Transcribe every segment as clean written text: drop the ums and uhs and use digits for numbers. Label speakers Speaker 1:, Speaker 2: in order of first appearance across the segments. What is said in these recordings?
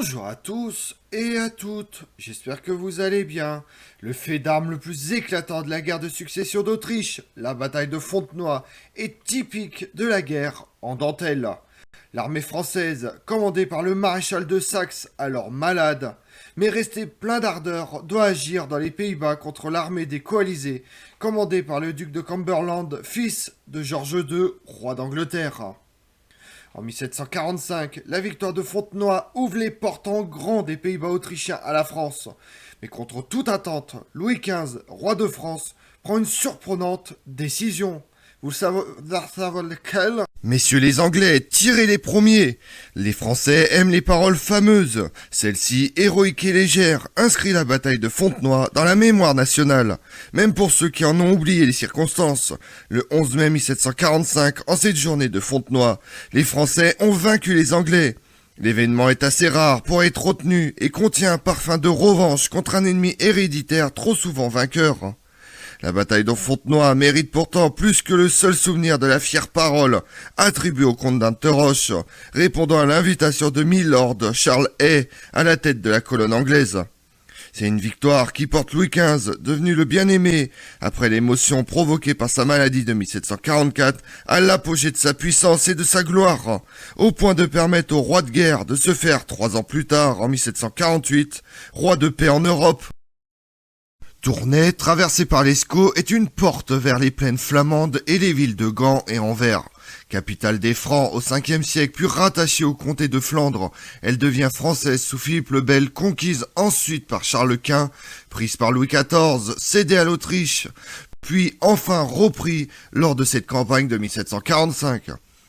Speaker 1: Bonjour à tous et à toutes, j'espère que vous allez bien. Le fait d'armes le plus éclatant de la guerre de succession d'Autriche, la bataille de Fontenoy, est typique de la guerre en dentelle. L'armée française, commandée par le maréchal de Saxe, alors malade, mais resté plein d'ardeur, doit agir dans les Pays-Bas contre l'armée des coalisés, commandée par le duc de Cumberland, fils de George II, roi d'Angleterre. En 1745, la victoire de Fontenoy ouvre les portes en grand des Pays-Bas autrichiens à la France. Mais contre toute attente, Louis XV, roi de France, prend une surprenante décision. Vous savez laquelle? Messieurs les Anglais, tirez les premiers. Les Français aiment les paroles fameuses. Celle-ci, héroïque et légère, inscrit la bataille de Fontenoy dans la mémoire nationale. Même pour ceux qui en ont oublié les circonstances. Le 11 mai 1745, en cette journée de Fontenoy, les Français ont vaincu les Anglais. L'événement est assez rare pour être retenu et contient un parfum de revanche contre un ennemi héréditaire trop souvent vainqueur. La bataille de Fontenoy mérite pourtant plus que le seul souvenir de la fière parole attribuée au comte d'Interroche, répondant à l'invitation de Milord Charles Hay à la tête de la colonne anglaise. C'est une victoire qui porte Louis XV, devenu le bien-aimé, après l'émotion provoquée par sa maladie de 1744, à l'apogée de sa puissance et de sa gloire, au point de permettre au roi de guerre de se faire 3 ans plus tard, en 1748, roi de paix en Europe. Tournai, traversée par l'Escaut, est une porte vers les plaines flamandes et les villes de Gand et Anvers. Capitale des Francs au 5e siècle, puis rattachée au comté de Flandre, elle devient française sous Philippe le Bel, conquise ensuite par Charles Quint, prise par Louis XIV, cédée à l'Autriche, puis enfin repris lors de cette campagne de 1745.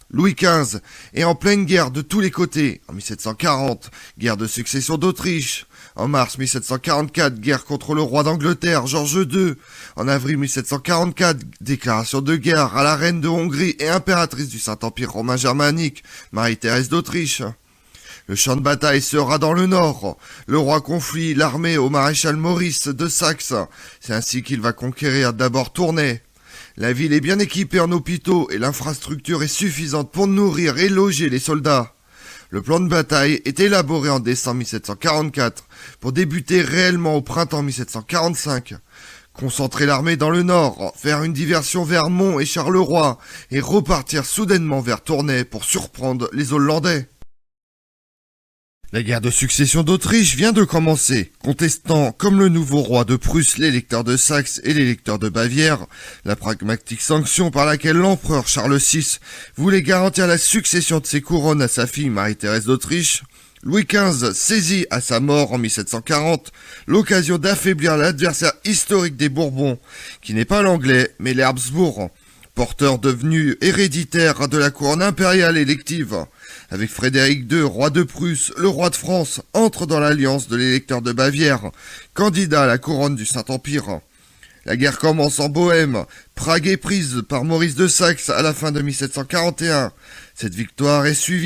Speaker 1: Louis XV est en pleine guerre de tous les côtés. En 1740, guerre de succession d'Autriche. En mars 1744, guerre contre le roi d'Angleterre, George II. En avril 1744, déclaration de guerre à la reine de Hongrie et impératrice du Saint-Empire romain germanique, Marie-Thérèse d'Autriche. Le champ de bataille sera dans le nord. Le roi confie l'armée au maréchal Maurice de Saxe. C'est ainsi qu'il va conquérir d'abord Tournai. La ville est bien équipée en hôpitaux et l'infrastructure est suffisante pour nourrir et loger les soldats. Le plan de bataille est élaboré en décembre 1744 pour débuter réellement au printemps 1745. Concentrer l'armée dans le nord, faire une diversion vers Mons et Charleroi et repartir soudainement vers Tournai pour surprendre les Hollandais. La guerre de succession d'Autriche vient de commencer, contestant, comme le nouveau roi de Prusse, l'électeur de Saxe et l'électeur de Bavière, la pragmatique sanction par laquelle l'empereur Charles VI voulait garantir la succession de ses couronnes à sa fille Marie-Thérèse d'Autriche. Louis XV saisit à sa mort en 1740 l'occasion d'affaiblir l'adversaire historique des Bourbons, qui n'est pas l'anglais mais les Habsbourg, porteur devenu héréditaire de la couronne impériale élective. Avec Frédéric II, roi de Prusse, le roi de France entre dans l'alliance de l'électeur de Bavière, candidat à la couronne du Saint-Empire. La guerre commence en Bohême. Prague est prise par Maurice de Saxe à la fin de 1741. Cette victoire est suivie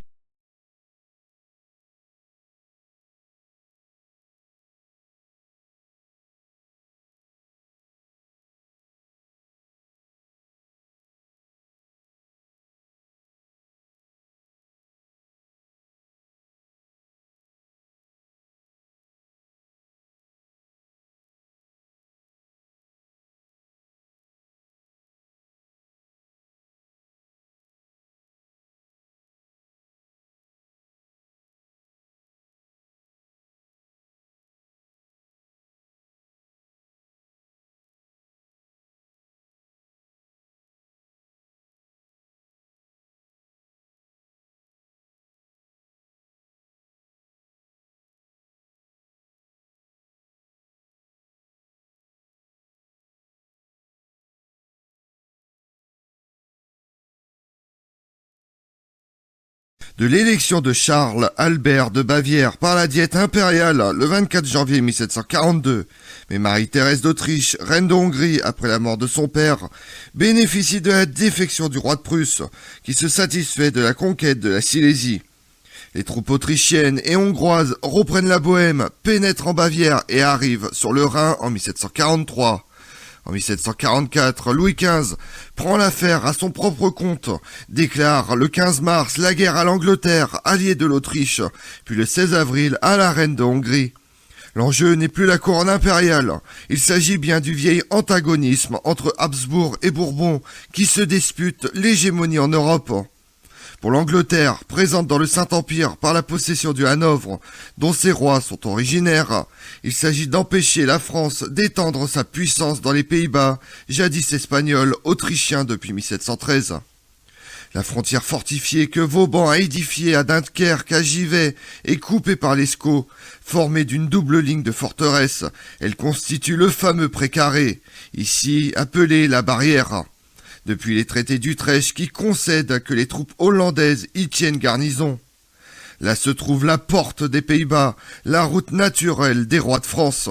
Speaker 1: de l'élection de Charles Albert de Bavière par la Diète impériale le 24 janvier 1742. Mais Marie-Thérèse d'Autriche, reine de Hongrie après la mort de son père, bénéficie de la défection du roi de Prusse, qui se satisfait de la conquête de la Silésie. Les troupes autrichiennes et hongroises reprennent la Bohême, pénètrent en Bavière et arrivent sur le Rhin en 1743. En 1744, Louis XV prend l'affaire à son propre compte, déclare le 15 mars la guerre à l'Angleterre, alliée de l'Autriche, puis le 16 avril à la reine de Hongrie. L'enjeu n'est plus la couronne impériale, il s'agit bien du vieil antagonisme entre Habsbourg et Bourbon qui se disputent l'hégémonie en Europe. Pour l'Angleterre, présente dans le Saint-Empire par la possession du Hanovre, dont ses rois sont originaires, il s'agit d'empêcher la France d'étendre sa puissance dans les Pays-Bas, jadis espagnols, autrichiens depuis 1713. La frontière fortifiée que Vauban a édifiée à Dunkerque, à Givet, est coupée par l'Escaut, formée d'une double ligne de forteresses. Elle constitue le fameux précaré, ici appelé la barrière. Depuis les traités d'Utrecht qui concèdent que les troupes hollandaises y tiennent garnison. Là se trouve la porte des Pays-Bas, la route naturelle des rois de France.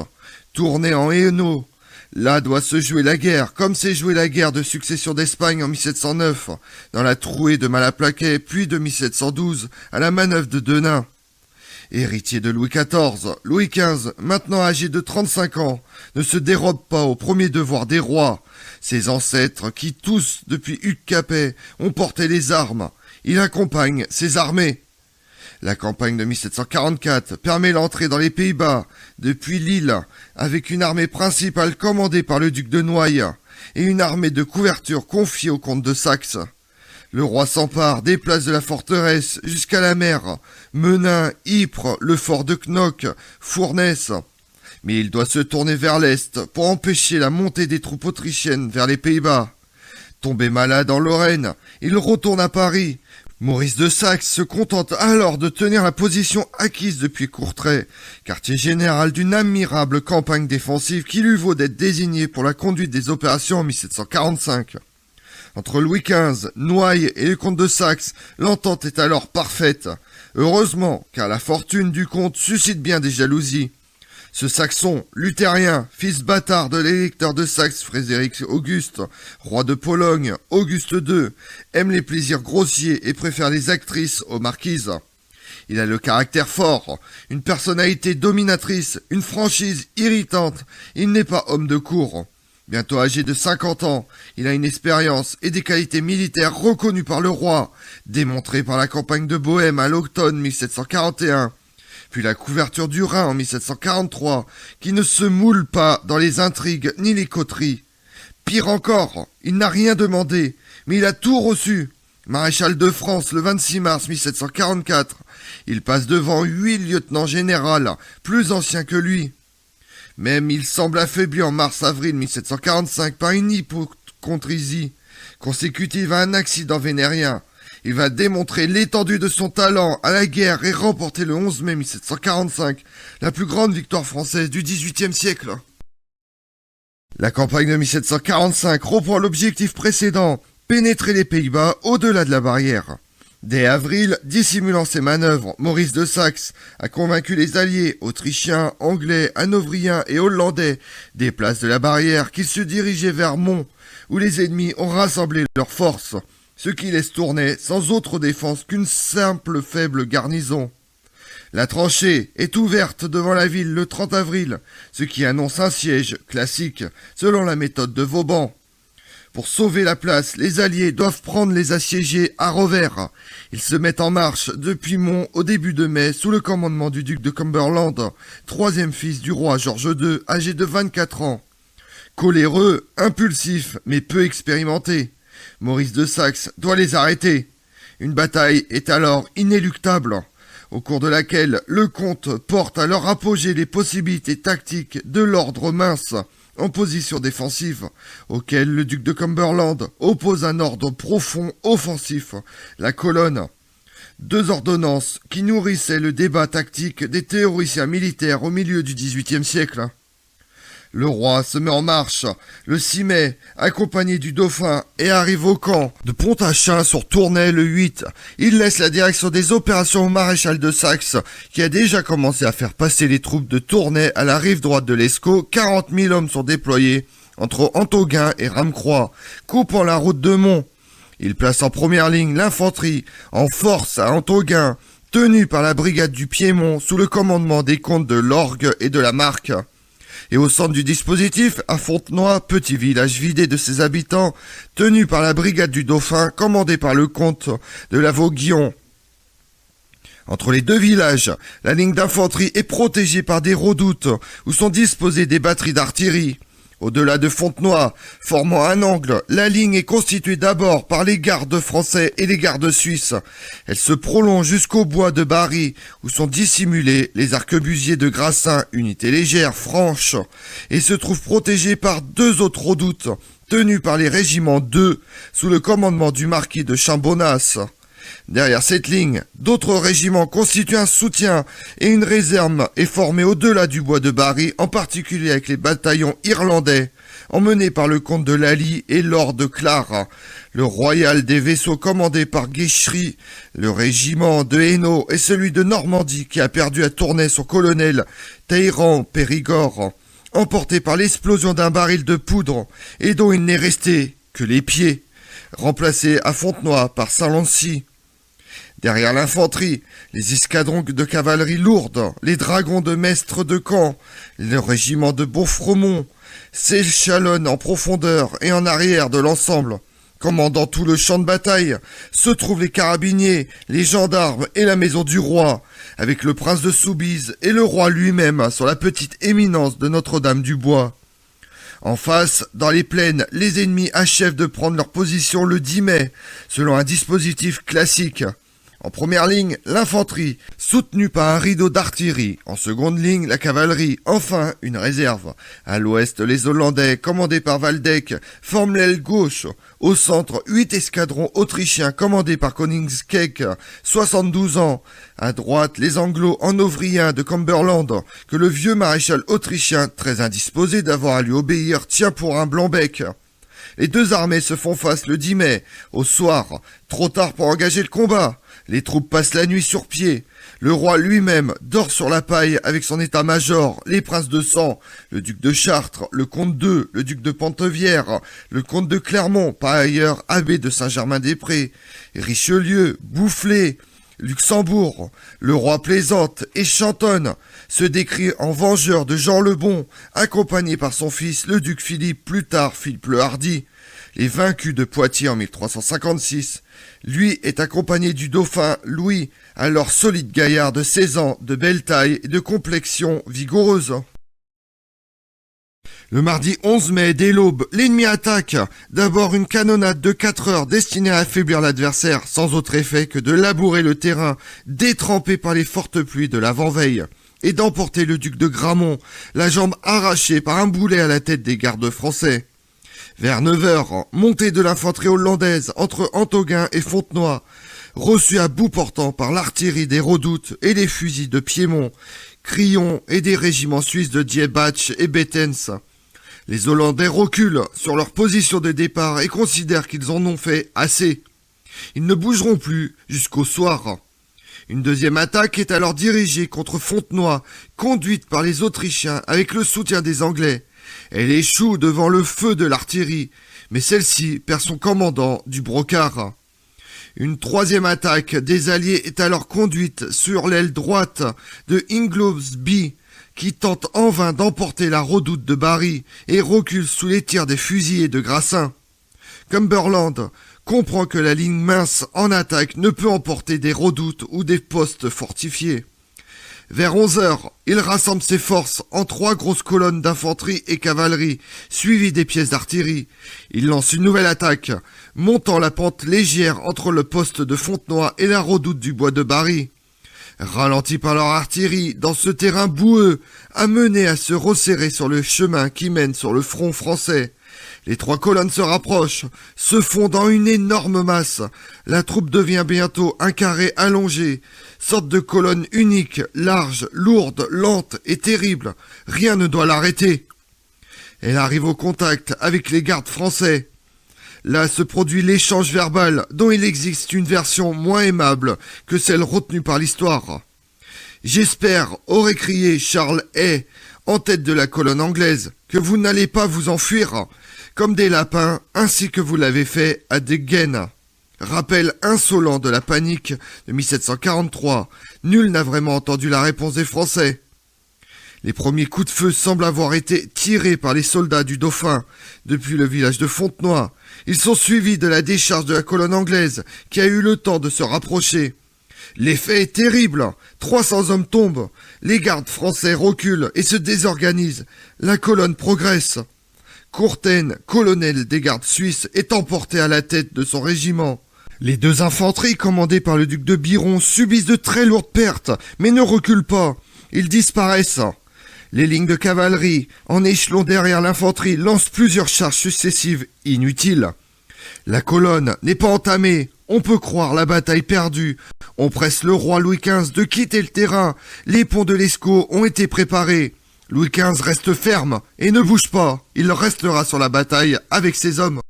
Speaker 1: Tournée en Hainaut, là doit se jouer la guerre, comme s'est jouée la guerre de succession d'Espagne en 1709, dans la trouée de Malaplaquet, puis de 1712, à la manœuvre de Denain. Héritier de Louis XIV, Louis XV, maintenant âgé de 35 ans, ne se dérobe pas aux premiers devoirs des rois, ses ancêtres qui tous, depuis Hugues Capet, ont porté les armes. Il accompagne ses armées. La campagne de 1744 permet l'entrée dans les Pays-Bas, depuis Lille, avec une armée principale commandée par le duc de Noailles, et une armée de couverture confiée au comte de Saxe. Le roi s'empare des places de la forteresse jusqu'à la mer, Menin, Ypres, le fort de Knock, Fournes. Mais il doit se tourner vers l'est pour empêcher la montée des troupes autrichiennes vers les Pays-Bas. Tombé malade en Lorraine, il retourne à Paris. Maurice de Saxe se contente alors de tenir la position acquise depuis Courtrai, quartier général d'une admirable campagne défensive qui lui vaut d'être désigné pour la conduite des opérations en 1745. Entre Louis XV, Noailles et le comte de Saxe, l'entente est alors parfaite. Heureusement, car la fortune du comte suscite bien des jalousies. Ce Saxon, luthérien, fils bâtard de l'électeur de Saxe Frédéric Auguste, roi de Pologne, Auguste II, aime les plaisirs grossiers et préfère les actrices aux marquises. Il a le caractère fort, une personnalité dominatrice, une franchise irritante, il n'est pas homme de cour. Bientôt âgé de 50 ans, il a une expérience et des qualités militaires reconnues par le roi, démontrées par la campagne de Bohême à l'automne 1741, puis la couverture du Rhin en 1743, qui ne se moule pas dans les intrigues ni les coteries. Pire encore, il n'a rien demandé, mais il a tout reçu. Maréchal de France le 26 mars 1744, il passe devant 8 lieutenants généraux, plus anciens que lui. Même il semble affaibli en mars-avril 1745 par une hypochondrie consécutive à un accident vénérien. Il va démontrer l'étendue de son talent à la guerre et remporter le 11 mai 1745 la plus grande victoire française du XVIIIe siècle. La campagne de 1745 reprend l'objectif précédent, pénétrer les Pays-Bas au-delà de la barrière. Dès avril, dissimulant ses manœuvres, Maurice de Saxe a convaincu les alliés autrichiens, anglais, hanovriens et hollandais des places de la barrière qu'ils se dirigeaient vers Mons, où les ennemis ont rassemblé leurs forces, ce qui laisse tourner sans autre défense qu'une simple faible garnison. La tranchée est ouverte devant la ville le 30 avril, ce qui annonce un siège classique, selon la méthode de Vauban. Pour sauver la place, les Alliés doivent prendre les assiégés à revers. Ils se mettent en marche depuis Mons au début de mai sous le commandement du duc de Cumberland, troisième fils du roi George II, âgé de 24 ans. Coléreux, impulsif, mais peu expérimenté, Maurice de Saxe doit les arrêter. Une bataille est alors inéluctable, au cours de laquelle le comte porte à leur apogée les possibilités tactiques de l'ordre mince, en position défensive, auquel le duc de Cumberland oppose un ordre profond offensif, la colonne. Deux ordonnances qui nourrissaient le débat tactique des théoriciens militaires au milieu du XVIIIe siècle. Le roi se met en marche le 6 mai, accompagné du dauphin, et arrive au camp de Pontachin sur Tournai le 8. Il laisse la direction des opérations au maréchal de Saxe, qui a déjà commencé à faire passer les troupes de Tournai à la rive droite de l'Escaut. 40 000 hommes sont déployés entre Antoguin et Ramecroix, coupant la route de Mons. Il place en première ligne l'infanterie en force à Antoguin, tenue par la brigade du Piémont sous le commandement des comtes de l'Orgue et de la Marque. Et au centre du dispositif, à Fontenoy, petit village vidé de ses habitants, tenu par la brigade du Dauphin, commandée par le comte de la Vauguyon. Entre les deux villages, la ligne d'infanterie est protégée par des redoutes où sont disposées des batteries d'artillerie. Au-delà de Fontenoy, formant un angle, la ligne est constituée d'abord par les gardes français et les gardes suisses. Elle se prolonge jusqu'au bois de Bari, où sont dissimulés les arquebusiers de Grassin, unité légère, franche, et se trouve protégée par deux autres redoutes, tenues par les régiments 2, sous le commandement du marquis de Chambonnas. Derrière cette ligne, d'autres régiments constituent un soutien et une réserve est formée au-delà du bois de Bari, en particulier avec les bataillons irlandais, emmenés par le comte de Lally et Lord de Clara, le royal des vaisseaux commandé par Guichery, le régiment de Hainaut et celui de Normandie qui a perdu à Tournai son colonel Teyran Périgord, emporté par l'explosion d'un baril de poudre et dont il n'est resté que les pieds, remplacé à Fontenoy par Saint-Lancy. Derrière l'infanterie, les escadrons de cavalerie lourde, les dragons de Mestre de Caen, le régiment de Beaufremont, s'échelonnent en profondeur et en arrière de l'ensemble. Commandant tout le champ de bataille, se trouvent les carabiniers, les gendarmes et la maison du roi, avec le prince de Soubise et le roi lui-même sur la petite éminence de Notre-Dame-du-Bois. En face, dans les plaines, les ennemis achèvent de prendre leur position le 10 mai, selon un dispositif classique. En première ligne, l'infanterie, soutenue par un rideau d'artillerie. En seconde ligne, la cavalerie. Enfin, une réserve. À l'ouest, les Hollandais, commandés par Waldeck, forment l'aile gauche. Au centre, 8 escadrons autrichiens commandés par Koenigsegg, 72 ans. À droite, les Anglo-Hanovriens de Cumberland, que le vieux maréchal autrichien, très indisposé d'avoir à lui obéir, tient pour un blanc-bec. Les deux armées se font face le 10 mai, au soir, trop tard pour engager le combat. Les troupes passent la nuit sur pied. Le roi lui-même dort sur la paille avec son état-major, les princes de sang, le duc de Chartres, le comte d'Eu, le duc de Penthièvre, le comte de Clermont, par ailleurs abbé de Saint-Germain-des-Prés, Richelieu, Boufflers, Luxembourg, le roi plaisante et chantonne, se décrit en vengeur de Jean le Bon, accompagné par son fils le duc Philippe, plus tard Philippe le Hardi. Les vaincus de Poitiers en 1356, lui est accompagné du dauphin Louis, alors solide gaillard de 16 ans, de belle taille et de complexion vigoureuse. Le mardi 11 mai, dès l'aube, l'ennemi attaque. D'abord une canonnade de 4 heures destinée à affaiblir l'adversaire, sans autre effet que de labourer le terrain, détrempé par les fortes pluies de l'avant-veille, et d'emporter le duc de Gramont, la jambe arrachée par un boulet à la tête des gardes français. Vers 9 heures, montée de l'infanterie hollandaise entre Antoguin et Fontenoy, reçue à bout portant par l'artillerie des redoutes et les fusils de Piémont, Crillon et des régiments suisses de Diebach et Bettens. Les Hollandais reculent sur leur position de départ et considèrent qu'ils en ont fait assez. Ils ne bougeront plus jusqu'au soir. Une deuxième attaque est alors dirigée contre Fontenoy, conduite par les Autrichiens avec le soutien des Anglais. Elle échoue devant le feu de l'artillerie, mais celle-ci perd son commandant du brocard. Une troisième attaque des Alliés est alors conduite sur l'aile droite de Ingoldsby, qui tente en vain d'emporter la redoute de Bari et recule sous les tirs des fusiliers de Grassin. Cumberland comprend que la ligne mince en attaque ne peut emporter des redoutes ou des postes fortifiés. Vers 11 heures, il rassemble ses forces en 3 grosses colonnes d'infanterie et cavalerie, suivies des pièces d'artillerie. Il lance une nouvelle attaque, montant la pente légère entre le poste de Fontenoy et la redoute du bois de Bari. Ralentis par leur artillerie dans ce terrain boueux, amenés à se resserrer sur le chemin qui mène sur le front français. Les 3 colonnes se rapprochent, se fondent en une énorme masse. La troupe devient bientôt un carré allongé, sorte de colonne unique, large, lourde, lente et terrible. Rien ne doit l'arrêter. Elle arrive au contact avec les gardes français. Là se produit l'échange verbal, dont il existe une version moins aimable que celle retenue par l'histoire. « J'espère, aurait crié Charles Hay, en tête de la colonne anglaise, que vous n'allez pas vous enfuir, comme des lapins, ainsi que vous l'avez fait à De Guenne. » Rappel insolent de la panique de 1743. Nul n'a vraiment entendu la réponse des Français. Les premiers coups de feu semblent avoir été tirés par les soldats du Dauphin depuis le village de Fontenoy. Ils sont suivis de la décharge de la colonne anglaise qui a eu le temps de se rapprocher. L'effet est terrible. 300 hommes tombent. Les gardes français reculent et se désorganisent. La colonne progresse. Courten, colonel des gardes suisses, est emporté à la tête de son régiment. Les deux infanteries commandées par le duc de Biron subissent de très lourdes pertes, mais ne reculent pas. Ils disparaissent. Les lignes de cavalerie, en échelon derrière l'infanterie, lancent plusieurs charges successives inutiles. La colonne n'est pas entamée. On peut croire la bataille perdue. On presse le roi Louis XV de quitter le terrain. Les ponts de l'Escaut ont été préparés. Louis XV reste ferme et ne bouge pas. Il restera sur la bataille avec ses hommes.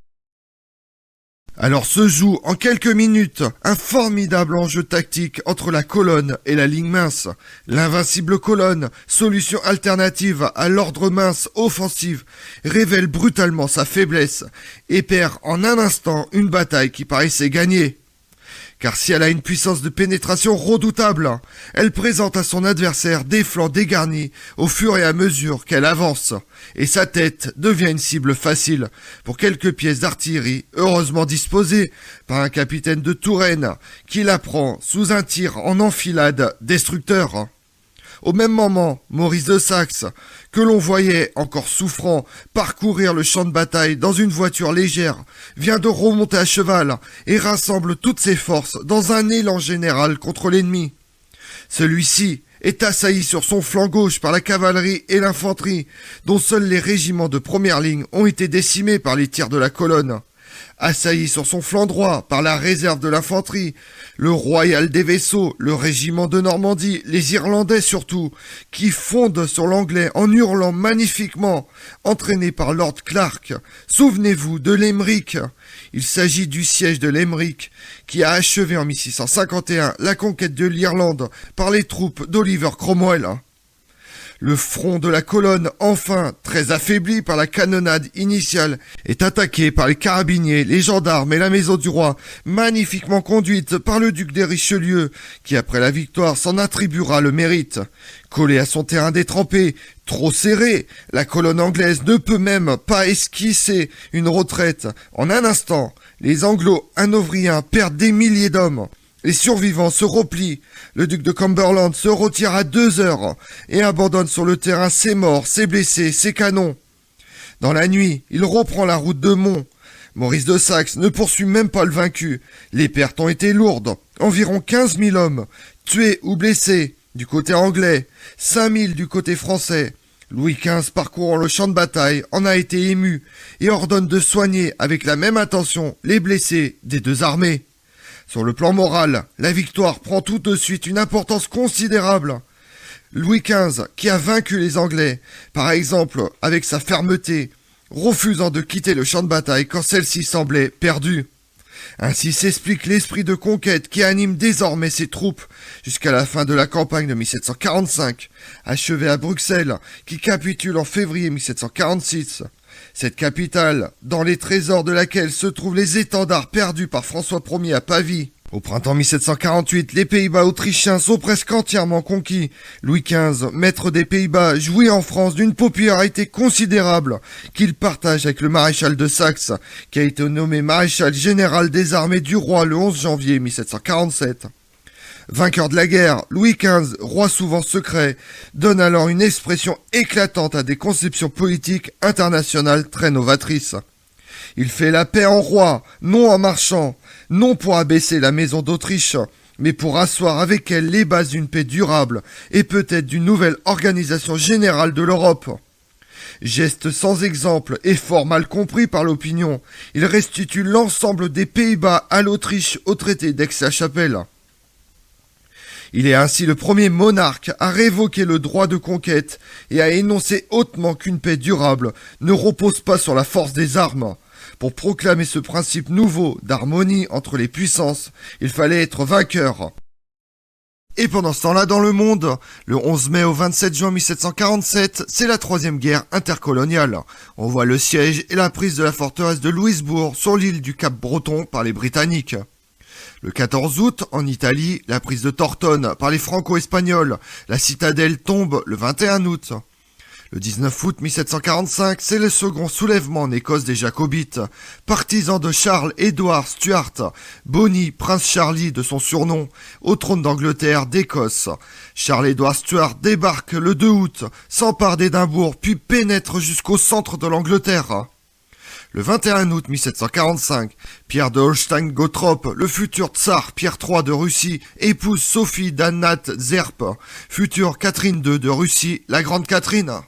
Speaker 1: Alors se joue en quelques minutes un formidable enjeu tactique entre la colonne et la ligne mince. L'invincible colonne, solution alternative à l'ordre mince offensive, révèle brutalement sa faiblesse et perd en un instant une bataille qui paraissait gagnée. Car si elle a une puissance de pénétration redoutable, elle présente à son adversaire des flancs dégarnis au fur et à mesure qu'elle avance, et sa tête devient une cible facile pour quelques pièces d'artillerie heureusement disposées par un capitaine de Touraine qui la prend sous un tir en enfilade destructeur. Au même moment, Maurice de Saxe, que l'on voyait encore souffrant parcourir le champ de bataille dans une voiture légère, vient de remonter à cheval et rassemble toutes ses forces dans un élan général contre l'ennemi. Celui-ci est assailli sur son flanc gauche par la cavalerie et l'infanterie, dont seuls les régiments de première ligne ont été décimés par les tirs de la colonne. Assailli sur son flanc droit par la réserve de l'infanterie, le Royal des Vaisseaux, le régiment de Normandie, les Irlandais surtout, qui fondent sur l'anglais en hurlant magnifiquement, entraînés par Lord Clark. Souvenez-vous de Limerick. Il s'agit du siège de Limerick, qui a achevé en 1651 la conquête de l'Irlande par les troupes d'Oliver Cromwell. Le front de la colonne, enfin, très affaibli par la canonnade initiale, est attaqué par les carabiniers, les gendarmes et la maison du roi, magnifiquement conduite par le duc de Richelieu, qui après la victoire s'en attribuera le mérite. Collée à son terrain détrempé, trop serré, la colonne anglaise ne peut même pas esquisser une retraite. En un instant, les Anglo-Hanovriens perdent des milliers d'hommes. Les survivants se replient. Le duc de Cumberland se retire à 2 heures et abandonne sur le terrain ses morts, ses blessés, ses canons. Dans la nuit, il reprend la route de Mons. Maurice de Saxe ne poursuit même pas le vaincu. Les pertes ont été lourdes. Environ 15 000 hommes, tués ou blessés du côté anglais, 5 000 du côté français. Louis XV, parcourant le champ de bataille, en a été ému et ordonne de soigner avec la même attention les blessés des deux armées. Sur le plan moral, la victoire prend tout de suite une importance considérable. Louis XV, qui a vaincu les Anglais, par exemple avec sa fermeté, refusant de quitter le champ de bataille quand celle-ci semblait perdue. Ainsi s'explique l'esprit de conquête qui anime désormais ses troupes jusqu'à la fin de la campagne de 1745, achevée à Bruxelles, qui capitule en février 1746. Cette capitale, dans les trésors de laquelle se trouvent les étendards perdus par François Ier à Pavie. Au printemps 1748, les Pays-Bas autrichiens sont presque entièrement conquis. Louis XV, maître des Pays-Bas, jouit en France d'une popularité considérable qu'il partage avec le maréchal de Saxe, qui a été nommé maréchal général des armées du roi le 11 janvier 1747. Vainqueur de la guerre, Louis XV, roi souvent secret, donne alors une expression éclatante à des conceptions politiques internationales très novatrices. Il fait la paix en roi, non en marchand, non pour abaisser la maison d'Autriche, mais pour asseoir avec elle les bases d'une paix durable et peut-être d'une nouvelle organisation générale de l'Europe. Geste sans exemple et fort mal compris par l'opinion, il restitue l'ensemble des Pays-Bas à l'Autriche au traité d'Aix-la-Chapelle. Il est ainsi le premier monarque à révoquer le droit de conquête et à énoncer hautement qu'une paix durable ne repose pas sur la force des armes. Pour proclamer ce principe nouveau d'harmonie entre les puissances, il fallait être vainqueur. Et pendant ce temps-là, dans le monde, le 11 mai au 27 juin 1747, c'est la troisième guerre intercoloniale. On voit le siège et la prise de la forteresse de Louisbourg sur l'île du Cap-Breton par les Britanniques. Le 14 août, en Italie, la prise de Tortone par les Franco-Espagnols. La citadelle tombe le 21 août. Le 19 août 1745, c'est le second soulèvement en Écosse des Jacobites. Partisans de Charles-Édouard Stuart, Bonnie, prince Charlie de son surnom, au trône d'Angleterre, d'Écosse. Charles-Édouard Stuart débarque le 2 août, s'empare d'Édimbourg, puis pénètre jusqu'au centre de l'Angleterre. Le 21 août 1745, Pierre de Holstein-Gottorp, le futur tsar Pierre III de Russie, épouse Sophie d'Anhalt-Zerbst, future Catherine II de Russie, la Grande Catherine.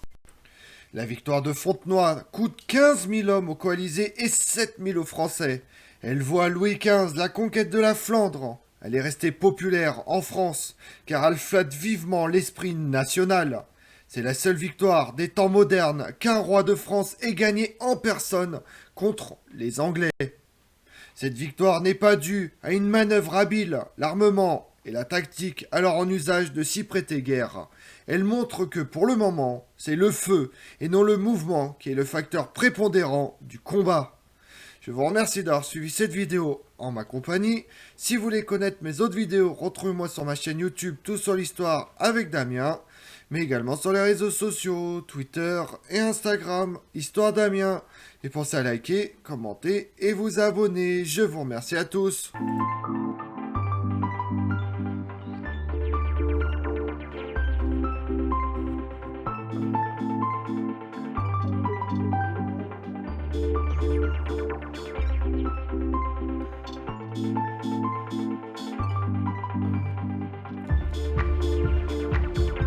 Speaker 1: La victoire de Fontenoy coûte 15 000 hommes aux coalisés et 7 000 aux Français. Elle voit Louis XV la conquête de la Flandre. Elle est restée populaire en France, car elle flatte vivement l'esprit national. C'est la seule victoire des temps modernes qu'un roi de France ait gagnée en personne contre les Anglais. Cette victoire n'est pas due à une manœuvre habile, l'armement et la tactique alors en usage de s'y prêter guère. Elle montre que pour le moment, c'est le feu et non le mouvement qui est le facteur prépondérant du combat. Je vous remercie d'avoir suivi cette vidéo en ma compagnie. Si vous voulez connaître mes autres vidéos, retrouvez-moi sur ma chaîne YouTube Tout sur l'Histoire avec Damien, mais également sur les réseaux sociaux, Twitter et Instagram, Histoire Damien. Et pensez à liker, commenter et vous abonner. Je vous remercie à tous.